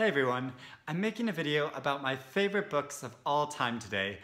Hey everyone, I'm making a video about my favorite books of all time today.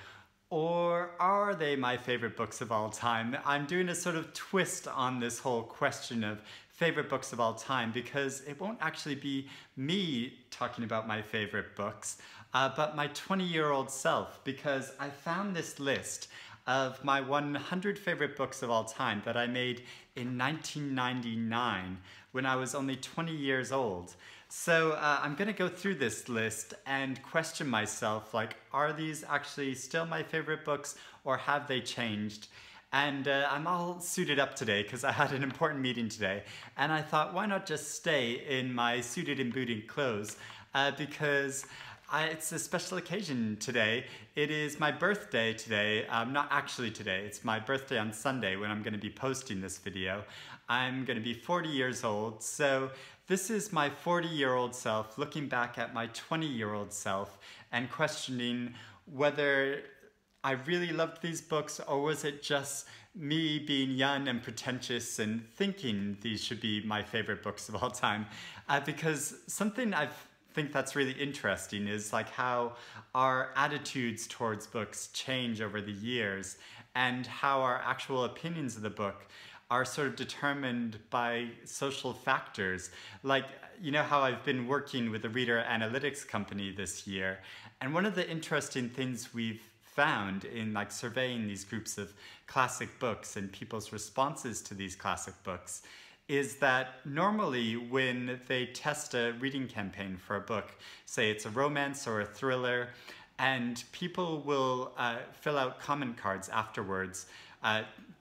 Or are they my favorite books of all time? I'm doing a sort of twist on this whole question of favorite books of all time because it won't actually be me talking about my favorite books, but my 20-year-old self, because I found this list of my 100 favorite books of all time that I made in 1999 when I was only 20 years old. So I'm going to go through this list and question myself, like, are these actually still my favorite books or have they changed? And I'm all suited up today because I had an important meeting today, and I thought, why not just stay in my suited and booted clothes because it's a special occasion today. It is my birthday today. Not actually today, it's my birthday on Sunday when I'm going to be posting this video. I'm going to be 40 years old, so this is my 40-year-old self looking back at my 20-year-old self and questioning whether I really loved these books, or was it just me being young and pretentious and thinking these should be my favorite books of all time? Because something I think that's really interesting is like how our attitudes towards books change over the years and how our actual opinions of the book are sort of determined by social factors. Like, you know how I've been working with a reader analytics company this year, and one of the interesting things we've found in like surveying these groups of classic books and people's responses to these classic books is that normally when they test a reading campaign for a book, say it's a romance or a thriller, and people will fill out comment cards afterwards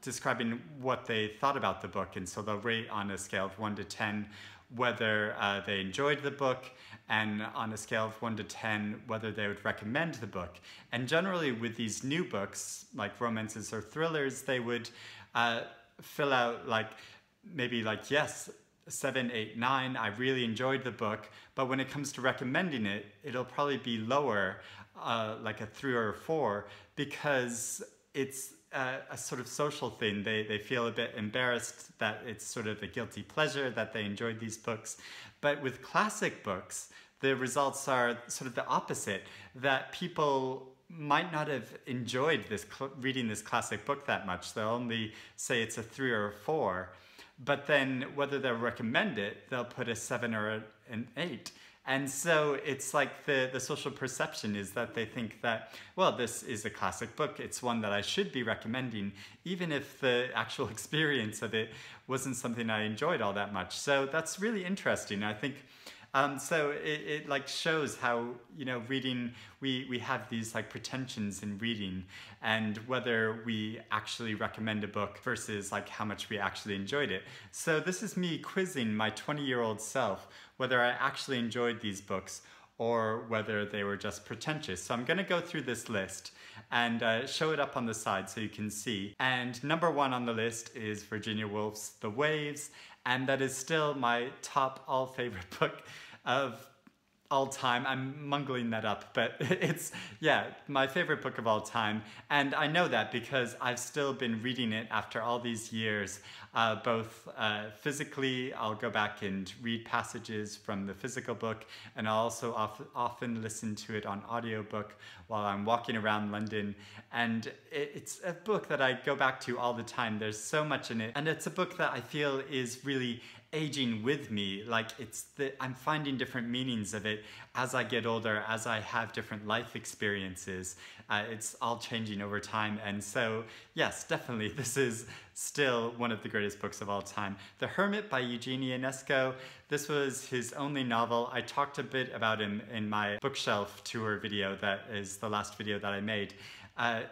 describing what they thought about the book, and so they'll rate on a scale of 1 to 10 whether they enjoyed the book, and on a scale of 1 to 10 whether they would recommend the book. And generally with these new books, like romances or thrillers, they would fill out like maybe like, yes, 7, 8, 9, I really enjoyed the book, but when it comes to recommending it, it'll probably be lower, like a 3 or a 4, because it's a sort of social thing. They feel a bit embarrassed that it's sort of a guilty pleasure that they enjoyed these books. But with classic books, the results are sort of the opposite, that people might not have enjoyed reading this classic book that much. They'll only say it's a 3 or a 4. But then whether they'll recommend it, they'll put a 7 or an 8. And so it's like the social perception is that they think that, well, this is a classic book. It's one that I should be recommending, even if the actual experience of it wasn't something I enjoyed all that much. So that's really interesting. I think so it like shows how, you know, reading, we have these like pretensions in reading, and whether we actually recommend a book versus like how much we actually enjoyed it. So this is me quizzing my 20-year-old self whether I actually enjoyed these books or whether they were just pretentious. So I'm going to go through this list and show it up on the side so you can see. And number 1 on the list is Virginia Woolf's The Waves, and that is still my top all favorite book of all time. I'm mungling that up, but it's, yeah, my favorite book of all time. And I know that because I've still been reading it after all these years, both physically. I'll go back and read passages from the physical book, and I'll also often listen to it on audiobook while I'm walking around London. And it's a book that I go back to all the time. There's so much in it, and it's a book that I feel is really aging with me. Like, I'm finding different meanings of it as I get older, as I have different life experiences. It's all changing over time, and so yes, definitely this is still one of the greatest books of all time. The Hermit by Eugene Ionesco. This was his only novel. I talked a bit about him in my bookshelf tour video. That is the last video that I made. I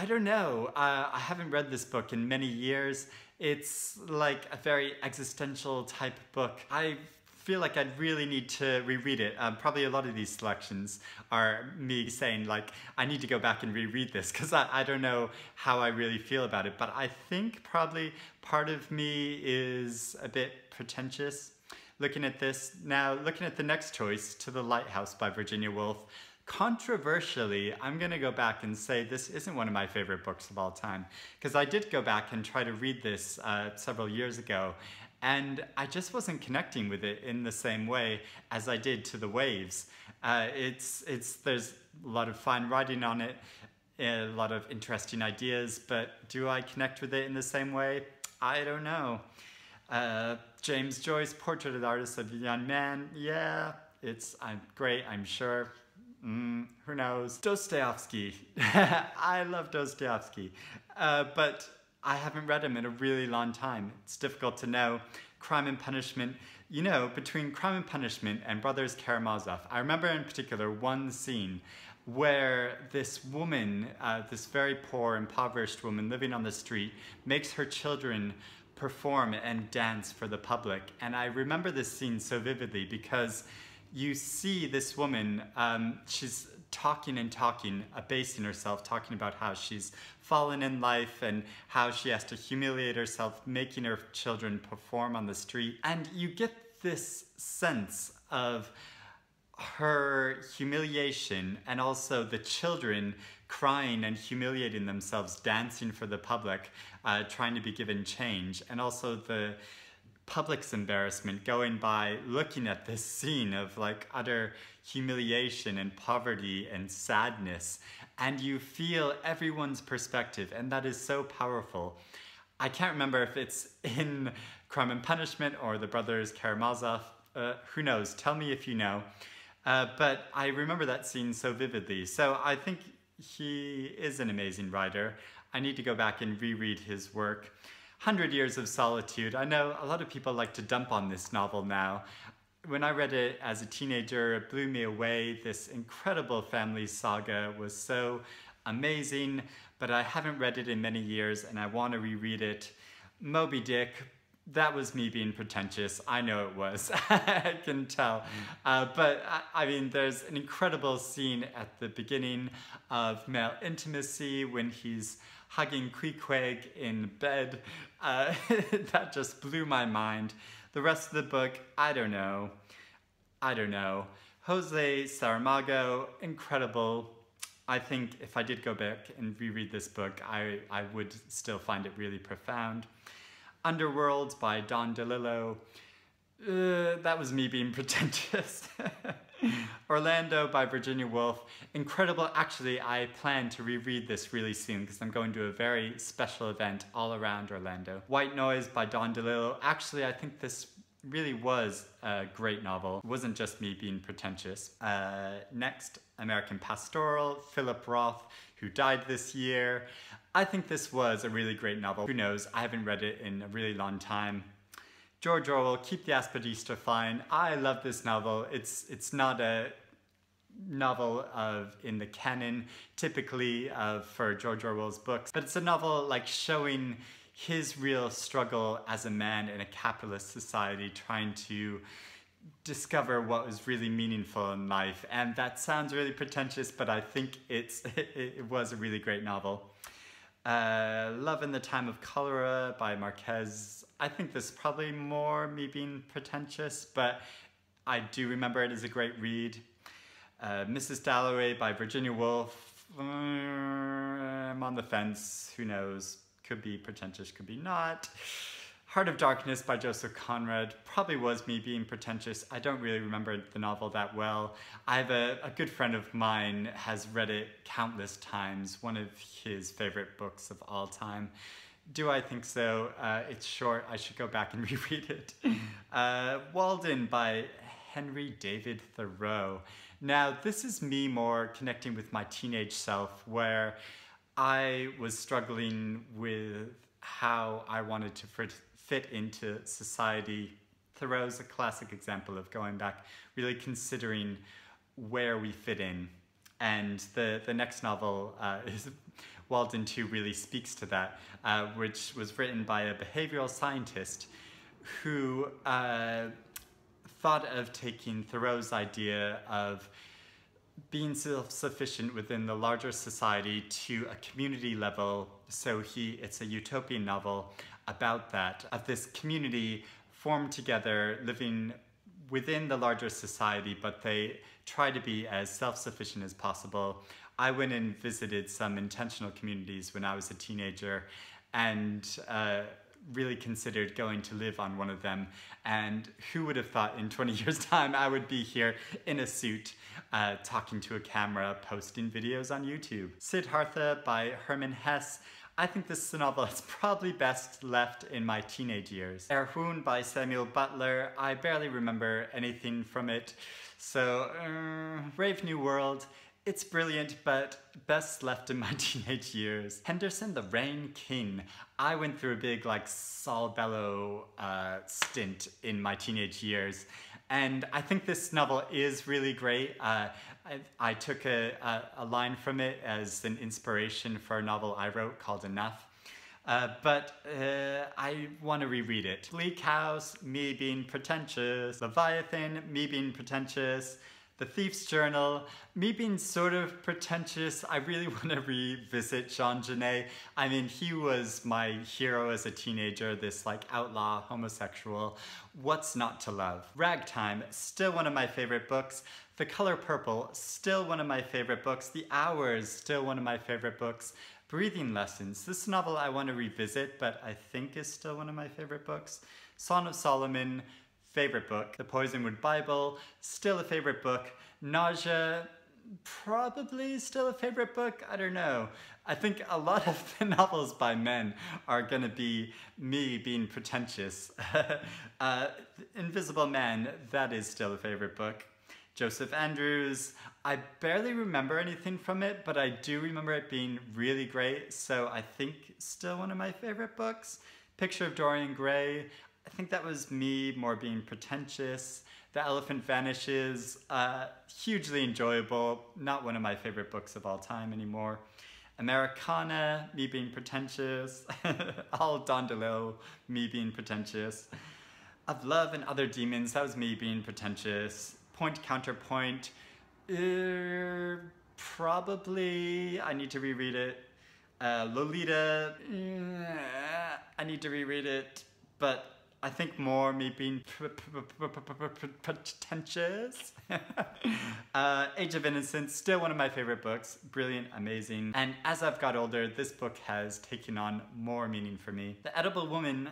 don't know, I haven't read this book in many years. It's like a very existential type book. I feel like I'd really need to reread it. Probably a lot of these selections are me saying like, I need to go back and reread this because I don't know how I really feel about it. But I think probably part of me is a bit pretentious looking at this. Now, looking at the next choice, To the Lighthouse by Virginia Woolf. Controversially, I'm going to go back and say this isn't one of my favorite books of all time, because I did go back and try to read this several years ago, and I just wasn't connecting with it in the same way as I did to The Waves. There's a lot of fine writing on it, a lot of interesting ideas, but do I connect with it in the same way? I don't know. James Joyce, Portrait of the Artist of a Young Man, yeah, I'm great, I'm sure. Who knows? Dostoevsky. I love Dostoevsky, but I haven't read him in a really long time. It's difficult to know. Crime and Punishment. You know, between Crime and Punishment and Brothers Karamazov, I remember in particular one scene where this woman, this very poor, impoverished woman living on the street, makes her children perform and dance for the public. And I remember this scene so vividly because you see this woman, she's talking and talking, abasing herself, talking about how she's fallen in life and how she has to humiliate herself, making her children perform on the street. And you get this sense of her humiliation and also the children crying and humiliating themselves, dancing for the public, trying to be given change, and also the public's embarrassment going by looking at this scene of like utter humiliation and poverty and sadness, and you feel everyone's perspective, and that is so powerful. I can't remember if it's in Crime and Punishment or the Brothers Karamazov, who knows, tell me if you know. But I remember that scene so vividly, so I think he is an amazing writer. I need to go back and reread his work. 100 Years of Solitude. I know a lot of people like to dump on this novel now. When I read it as a teenager, it blew me away. This incredible family saga was so amazing, but I haven't read it in many years and I want to reread it. Moby Dick, that was me being pretentious. I know it was, I can tell. But I mean, there's an incredible scene at the beginning of male intimacy when he's hugging Queequeg in bed. That just blew my mind. The rest of the book, I don't know. Jose Saramago, incredible. I think if I did go back and reread this book, I would still find it really profound. Underworld by Don DeLillo. That was me being pretentious. Orlando by Virginia Woolf. Incredible. Actually, I plan to reread this really soon because I'm going to a very special event all around Orlando. White Noise by Don DeLillo. Actually, I think this really was a great novel. It wasn't just me being pretentious. Next, American Pastoral, Philip Roth, who died this year. I think this was a really great novel. Who knows? I haven't read it in a really long time. George Orwell, Keep the Aspidistra Flying. I love this novel. It's not a novel in the canon typically for George Orwell's books, but it's a novel like showing his real struggle as a man in a capitalist society trying to discover what was really meaningful in life. And that sounds really pretentious, but I think it was a really great novel. Love in the Time of Cholera by Marquez. I think this is probably more me being pretentious, but I do remember it as a great read. Mrs. Dalloway by Virginia Woolf. I'm on the fence, who knows? Could be pretentious, could be not. Heart of Darkness by Joseph Conrad. Probably was me being pretentious. I don't really remember the novel that well. I have a good friend of mine has read it countless times. One of his favorite books of all time. Do I think so? It's short. I should go back and reread it. Walden by Henry David Thoreau. Now, this is me more connecting with my teenage self, where I was struggling with how I wanted to fit into society. Thoreau's a classic example of going back, really considering where we fit in. And the next novel is Walden 2 really speaks to that, which was written by a behavioral scientist who thought of taking Thoreau's idea of being self-sufficient within the larger society to a community level. So it's a utopian novel about that, of this community formed together, living within the larger society, but they try to be as self-sufficient as possible. I went and visited some intentional communities when I was a teenager, and really considered going to live on one of them, and who would have thought in 20 years time I would be here in a suit talking to a camera, posting videos on YouTube. Siddhartha by Hermann Hesse. I think this is a novel that's probably best left in my teenage years. Erhun by Samuel Butler. I barely remember anything from it. So, Brave New World. It's brilliant, but best left in my teenage years. Henderson, The Rain King. I went through a big Saul Bellow stint in my teenage years. And I think this novel is really great. I took a line from it as an inspiration for a novel I wrote called Enough. But I want to reread it. Bleak House, me being pretentious. Leviathan, me being pretentious. The Thief's Journal, me being sort of pretentious. I really want to revisit Jean Genet. I mean, he was my hero as a teenager, this outlaw homosexual. What's not to love? Ragtime, still one of my favorite books. The Color Purple, still one of my favorite books. The Hours, still one of my favorite books. Breathing Lessons, this novel I want to revisit, but I think is still one of my favorite books. Song of Solomon, favorite book. The Poisonwood Bible, still a favorite book. Nausea, probably still a favorite book. I don't know. I think a lot of the novels by men are gonna be me being pretentious. Invisible Man, that is still a favorite book. Joseph Andrews, I barely remember anything from it, but I do remember it being really great, so I think still one of my favorite books. Picture of Dorian Gray, I think that was me more being pretentious. The Elephant Vanishes, hugely enjoyable, not one of my favorite books of all time anymore. Americana, me being pretentious. All Don DeLillo, me being pretentious. Of Love and Other Demons, that was me being pretentious. Point Counterpoint, probably, I need to reread it. Lolita, I need to reread it, but I think more me being pretentious. Age of Innocence, still one of my favorite books. Brilliant, amazing. And as I've got older, this book has taken on more meaning for me. The Edible Woman,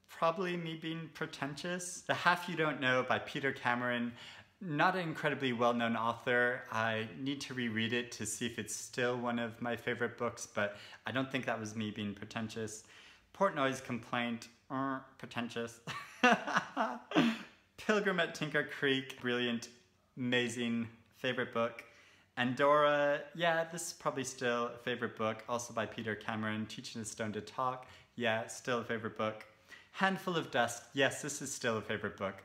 probably me being pretentious. The Half You Don't Know by Peter Cameron. Not an incredibly well-known author. I need to reread it to see if it's still one of my favorite books, but I don't think that was me being pretentious. Portnoy's Complaint, pretentious. Pilgrim at Tinker Creek, brilliant, amazing, favorite book. Andorra, yeah, this is probably still a favorite book, also by Peter Cameron. Teaching a Stone to Talk, yeah, still a favorite book. Handful of Dust, yes, this is still a favorite book.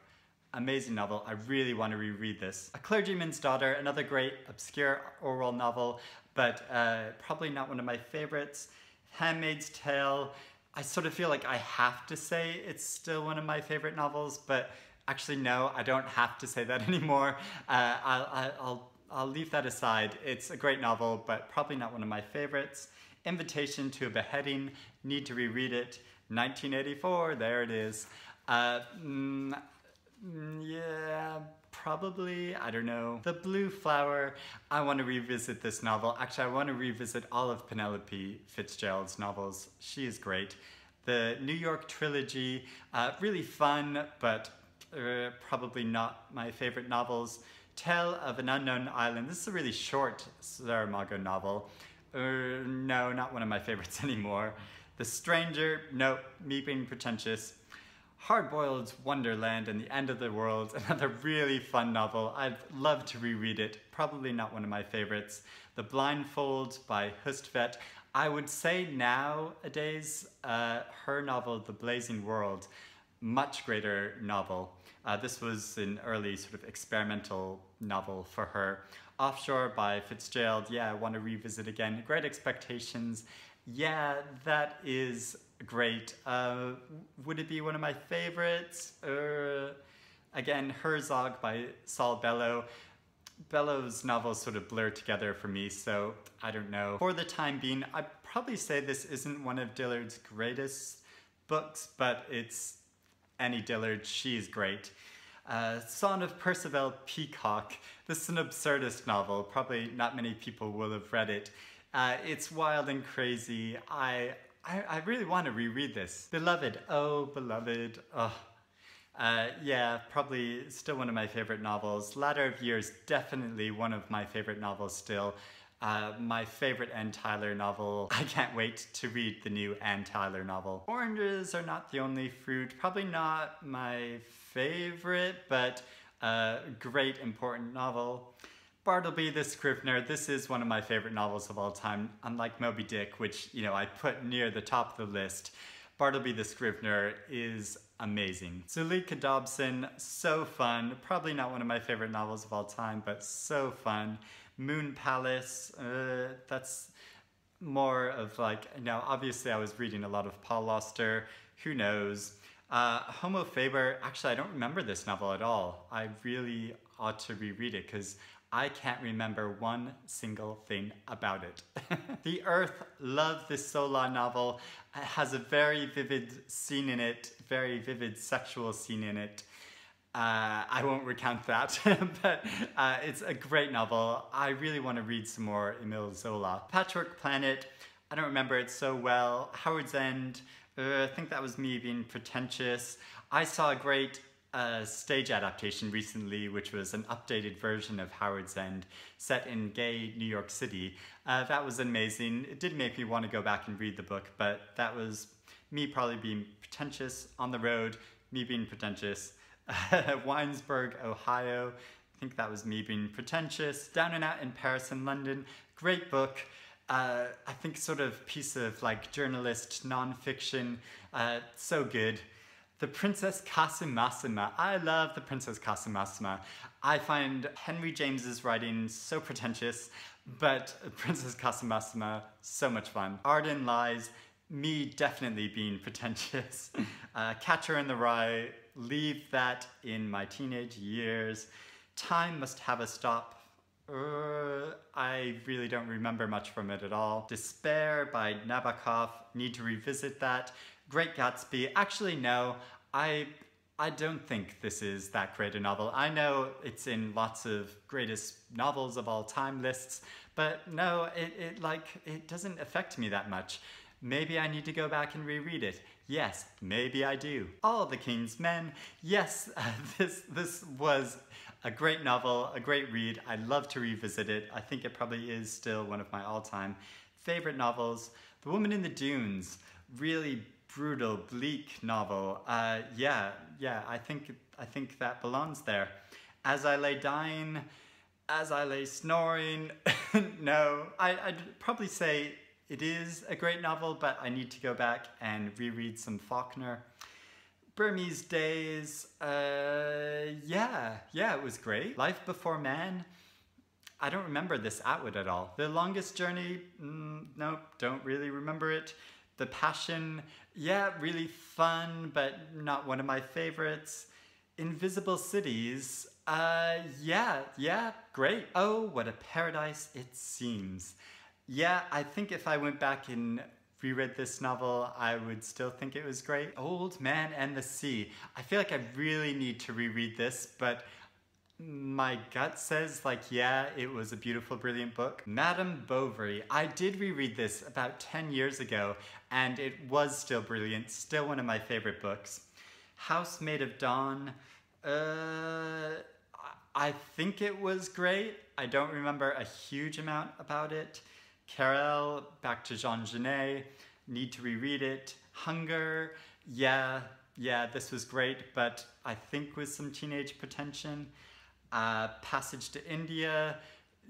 Amazing novel, I really want to reread this. A Clergyman's Daughter, another great obscure oral novel, but probably not one of my favorites. Handmaid's Tale, I sort of feel like I have to say it's still one of my favorite novels, but actually no, I don't have to say that anymore. I'll leave that aside. It's a great novel, but probably not one of my favorites. Invitation to a Beheading, need to reread it. 1984, there it is. Yeah, probably, I don't know. The Blue Flower, I want to revisit this novel. Actually, I want to revisit all of Penelope Fitzgerald's novels. She is great. The New York Trilogy, really fun, but probably not my favorite novels. Tale of an Unknown Island. This is a really short Saramago novel. No, not one of my favorites anymore. The Stranger, no, me being pretentious. Hardboiled's Wonderland and the End of the World, another really fun novel. I'd love to reread it, probably not one of my favorites. The Blindfold by Hustvedt. I would say nowadays, her novel, The Blazing World, much greater novel. This was an early sort of experimental novel for her. Offshore by Fitzgerald, yeah, I want to revisit again. Great Expectations, yeah, that is great. Would it be one of my favorites? Again, Herzog by Saul Bellow. Bellow's novels sort of blur together for me, so I don't know. For the time being, I'd probably say this isn't one of Dillard's greatest books, but it's Annie Dillard, she's great. Son of Percival Peacock. This is an absurdist novel. Probably not many people will have read it. It's wild and crazy. I I really want to reread this. Beloved, oh, Beloved, oh. Yeah, probably still one of my favorite novels. Ladder of Years, definitely one of my favorite novels still. My favorite Anne Tyler novel. I can't wait to read the new Anne Tyler novel. Oranges Are Not the Only Fruit, probably not my favorite, but a great important novel. Bartleby the Scrivener, this is one of my favorite novels of all time, unlike Moby Dick, which, you know, I put near the top of the list. Bartleby the Scrivener is amazing. Zuleika Dobson, so fun. Probably not one of my favorite novels of all time, but so fun. Moon Palace, that's more of like, you know, obviously I was reading a lot of Paul Auster, who knows. Homo Faber, actually I don't remember this novel at all. I really ought to reread it because I can't remember one single thing about it. The Earth, love this Zola novel. It has a very vivid scene in it, very vivid sexual scene in it. I won't recount that, but it's a great novel. I really want to read some more Emile Zola. Patchwork Planet, I don't remember it so well. Howard's End, I think that was me being pretentious. I saw a great stage adaptation recently, which was an updated version of Howard's End set in gay New York City. That was amazing. It did make me want to go back and read the book, but that was me probably being pretentious on the road, me being pretentious. Winesburg, Ohio, I think that was me being pretentious. Down and Out in Paris and London, great book. I think sort of piece of like journalist non-fiction, so good. The Princess Kasumasuma. I love The Princess Kasumasuma. I find Henry James's writing so pretentious, but Princess Kasumasuma, so much fun. Arden Lies, me definitely being pretentious. Catcher in the Rye, leave that in my teenage years. Time Must Have a Stop. I really don't remember much from it at all. Despair by Nabokov, need to revisit that. Great Gatsby, actually no, I don't think this is that great a novel. I know it's in lots of greatest novels of all time lists, but no, it doesn't affect me that much. Maybe I need to go back and reread it. Yes, maybe I do. All the King's Men. Yes, this was a great novel, a great read. I'd love to revisit it. I think it probably is still one of my all-time favorite novels. The Woman in the Dunes, really brutal, bleak novel. Yeah, I think that belongs there. As I Lay Dying, As I Lay Snoring. No, I'd probably say it is a great novel, but I need to go back and reread some Faulkner. Burmese Days, yeah, it was great. Life Before Man, I don't remember this Atwood at all. The Longest Journey, nope, don't really remember it. The Passion, yeah, really fun, but not one of my favorites. Invisible Cities, yeah, great. Oh, What a Paradise It Seems. Yeah, I think if I went back and reread this novel, I would still think it was great. Old Man and the Sea. I feel like I really need to reread this, but my gut says, like, yeah, it was a beautiful, brilliant book. Madame Bovary. I did reread this about 10 years ago, and it was still brilliant, still one of my favorite books. House Made of Dawn. I think it was great. I don't remember a huge amount about it. Carol, back to Jean Genet, need to reread it. Hunger, yeah, this was great, but I think with some teenage pretension. Passage to India,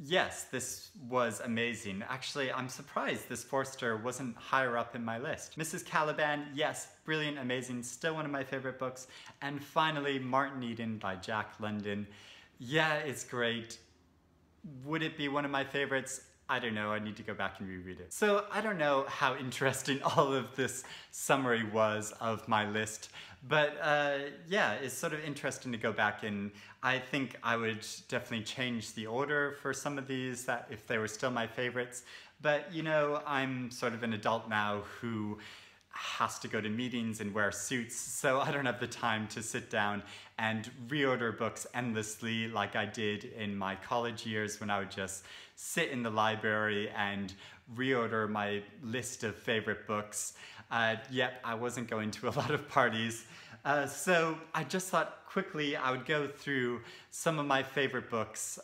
yes, this was amazing. Actually, I'm surprised this Forster wasn't higher up in my list. Mrs. Caliban, yes, brilliant, amazing, still one of my favorite books. And finally, Martin Eden by Jack London. Yeah, it's great. Would it be one of my favorites? I don't know, I need to go back and reread it. So I don't know how interesting all of this summary was of my list, but yeah, it's sort of interesting to go back and I think I would definitely change the order for some of these that if they were still my favorites. But you know, I'm sort of an adult now who has to go to meetings and wear suits, so I don't have the time to sit down and reorder books endlessly like I did in my college years when I would just sit in the library and reorder my list of favorite books. Yet I wasn't going to a lot of parties. So I just thought quickly I would go through some of my favorite books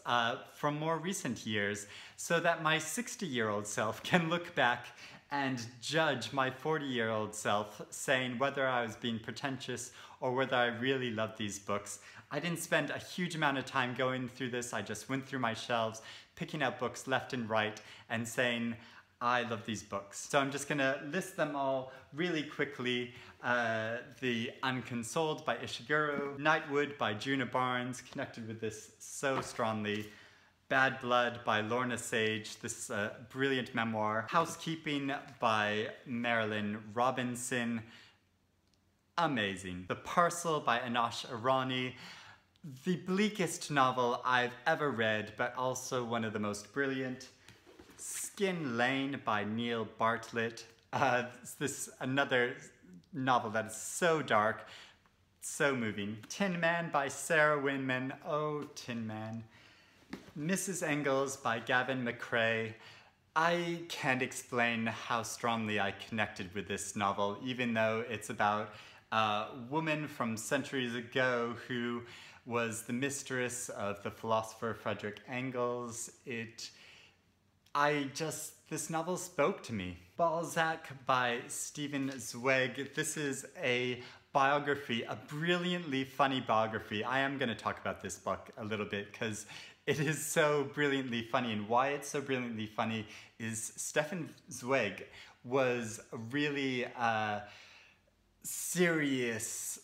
from more recent years so that my 60-year-old self can look back and judge my 40-year-old self, saying whether I was being pretentious or whether I really loved these books. I didn't spend a huge amount of time going through this. I just went through my shelves, picking out books left and right, and saying, I love these books. So I'm just gonna list them all really quickly. The Unconsoled by Ishiguro, Nightwood by Juna Barnes, connected with this so strongly. Bad Blood by Lorna Sage, this brilliant memoir. Housekeeping by Marilyn Robinson, amazing. The Parcel by Anosh Irani, the bleakest novel I've ever read, but also one of the most brilliant. Skin Lane by Neil Bartlett. This another novel that is so dark, so moving. Tin Man by Sarah Winman. Oh, Tin Man. Mrs. Engels by Gavin McRae. I can't explain how strongly I connected with this novel, even though it's about a woman from centuries ago who was the mistress of the philosopher Frederick Engels. This novel spoke to me. Balzac by Stephen Zweig. This is a biography, a brilliantly funny biography. I am going to talk about this book a little bit because it is so brilliantly funny, and why it's so brilliantly funny is Stefan Zweig was a really serious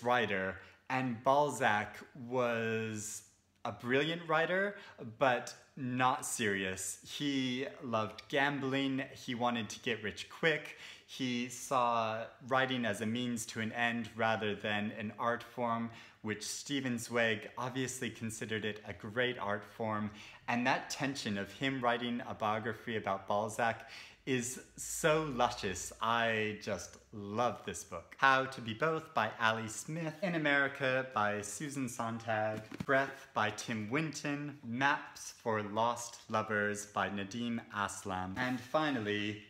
writer, and Balzac was a brilliant writer, but not serious. He loved gambling, he wanted to get rich quick, he saw writing as a means to an end rather than an art form, which Stephen Zweig obviously considered it a great art form, and that tension of him writing a biography about Balzac is so luscious. I just love this book. How to Be Both by Ali Smith. In America by Susan Sontag. Breath by Tim Winton. Maps for Lost Lovers by Nadim Aslam. And finally,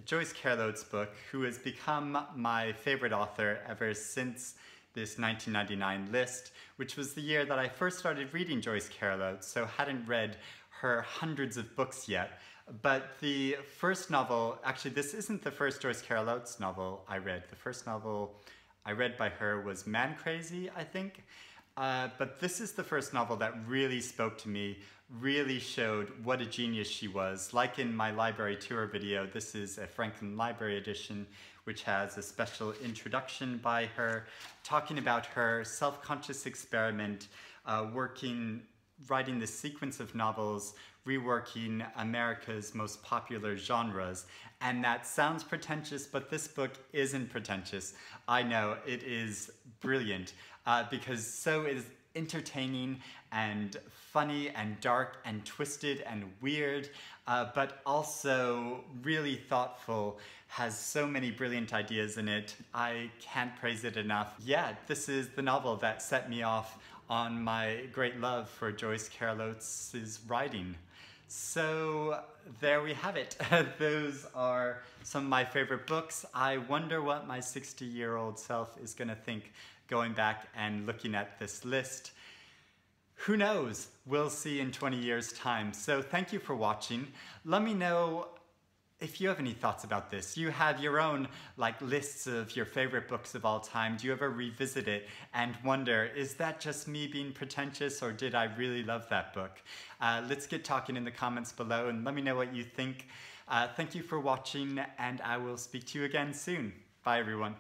Joyce Carol's book, who has become my favorite author ever since this 1999 list, which was the year that I first started reading Joyce Carol, so hadn't read her hundreds of books yet. But the first novel, actually this isn't the first Joyce Carol Oates novel I read. The first novel I read by her was Man Crazy, I think. But this is the first novel that really spoke to me, really showed what a genius she was. Like in my library tour video, this is a Franklin Library edition, which has a special introduction by her, talking about her self-conscious experiment, writing this sequence of novels, reworking America's most popular genres. And that sounds pretentious, but this book isn't pretentious. I know, it is brilliant, because so is entertaining and funny and dark and twisted and weird, but also really thoughtful, has so many brilliant ideas in it. I can't praise it enough. Yeah, this is the novel that set me off on my great love for Joyce Carol Oates' writing. So there we have it. Those are some of my favorite books. I wonder what my 60-year-old self is gonna think going back and looking at this list. Who knows? We'll see in 20 years' time. So thank you for watching. Let me know if you have any thoughts about this. You have your own lists of your favorite books of all time. Do you ever revisit it and wonder, is that just me being pretentious or did I really love that book? Let's get talking in the comments below and let me know what you think. Thank you for watching and I will speak to you again soon. Bye everyone.